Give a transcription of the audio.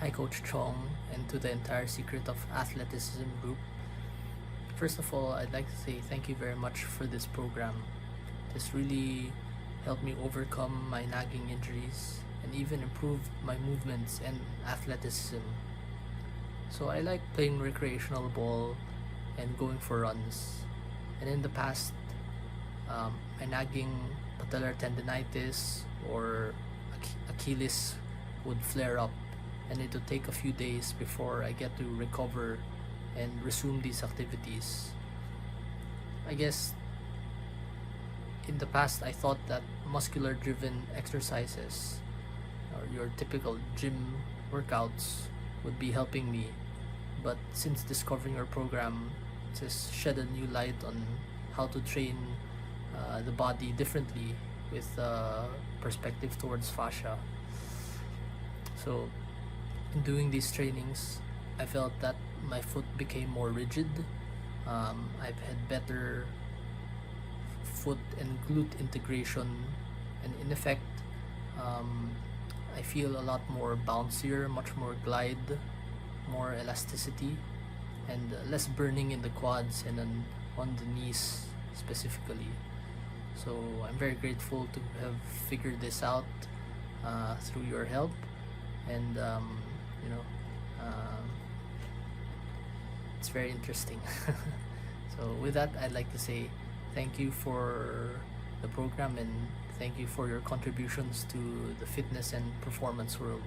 Hi Coach Chong and to the entire Secret of Athleticism group. First of all, I'd like to say thank you very much for this program. This really helped me overcome my nagging injuries and even improve my movements and athleticism. So I like playing recreational ball and going for runs. And in the past, my nagging patellar tendinitis or Achilles would flare up, and it would take a few days before I get to recover and resume these activities. I guess in the past I thought that muscular driven exercises or your typical gym workouts would be helping me, but since discovering your program, it has shed a new light on how to train the body differently with perspective towards fascia. So in doing these trainings, I felt that my foot became more rigid. I've had better foot and glute integration, and in effect, I feel a lot more bouncier, much more glide, more elasticity, and less burning in the quads and on the knees specifically. So I'm very grateful to have figured this out through your help, and it's very interesting. So with that, I'd like to say thank you for the program and thank you for your contributions to the fitness and performance world.